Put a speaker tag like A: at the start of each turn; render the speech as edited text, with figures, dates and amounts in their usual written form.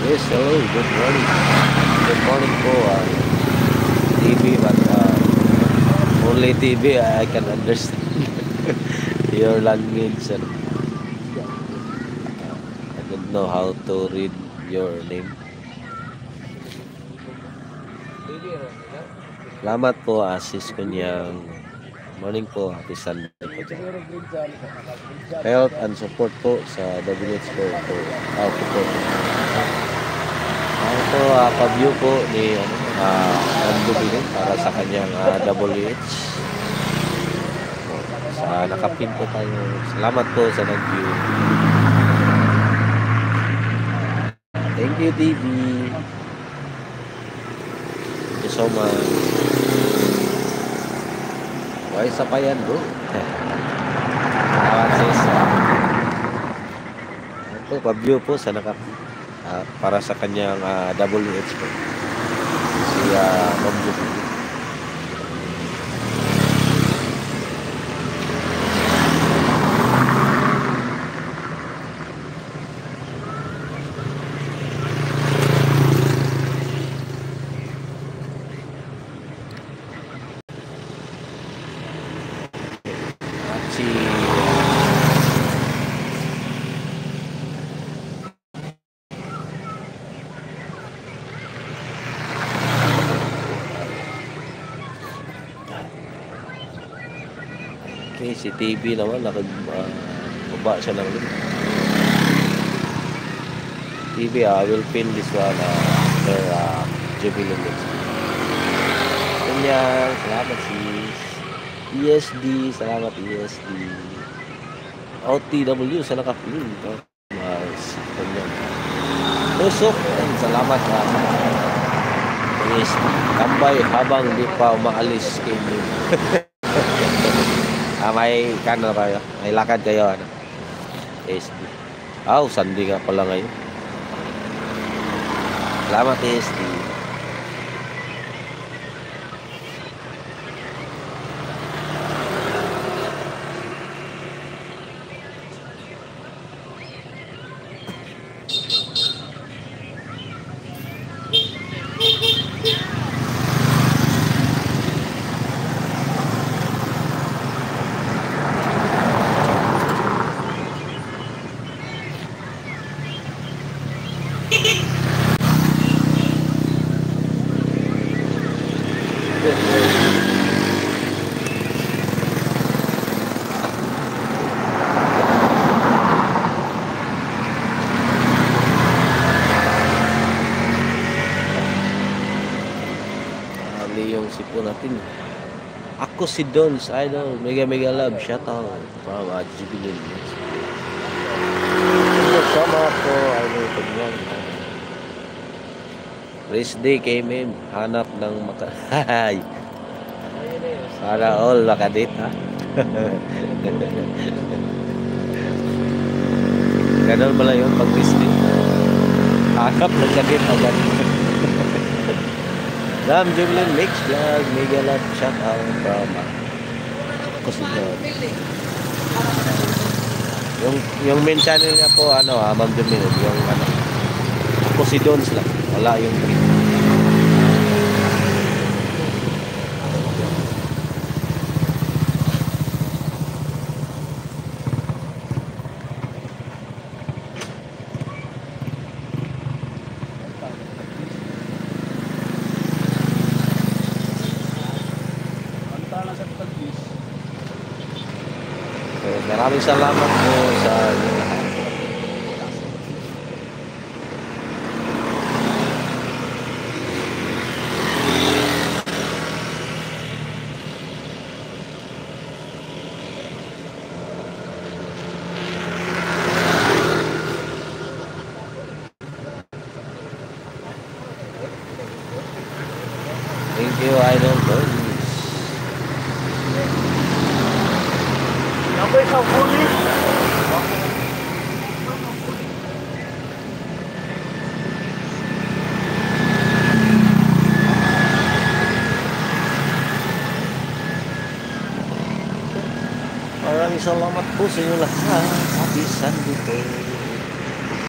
A: Yes, hello, good morning. Good morning po, TV, but only TV I can understand your language, and I don't know how to read your name. Salamat po, Asis Kunyang. Morning po, happy Sunday po dyan. Health and support po sa WH po po. Ito, pa-view po ni Ando Bilin para sa kanyang WH. Sa nakapin po tayo. Salamat po sa nag-view. Thank you, TV. Thank you so much. Why sa pa yan, bro? Salamat, sis. Ito, pa-view po sa nakapin. Para sa kanyang WH po. Si Ma'am Judy. At si okay, si TV naman baba siya ng link. TV, I will pin this one after Jubilee next week. Kanya, salamat sis. ESD, salamat ESD. OTW, sa nakapin. Kanya. Tusok, salamat ESD. Tambay habang di pa umaalis kayo. May kano kayo? May lakad kayo, ano? SD. Sunday nga pala ngayon. Salamat, SD. Yung sipo natin. Ako si Dons Idol, mega love, shout out from Jubilee. Sama po, idol ko niyan. Race day came in, hanap ng makahay. Para all makadate, ha? Ganun pala yun pag race day. Hanap ng kadate agad. Ram Jubilee Mix Vlog, mega love, shout out from ako si Don. Yung main channel nga po, Ma'am Jubilee, yung ako si Dons lang, wala yung maraming salamat po sa inyo lahat. Thank you, Idol Boys.
B: Ako'y sa pulis.
A: Maraming salamat po sa inyo lahat. Happy Sunday po.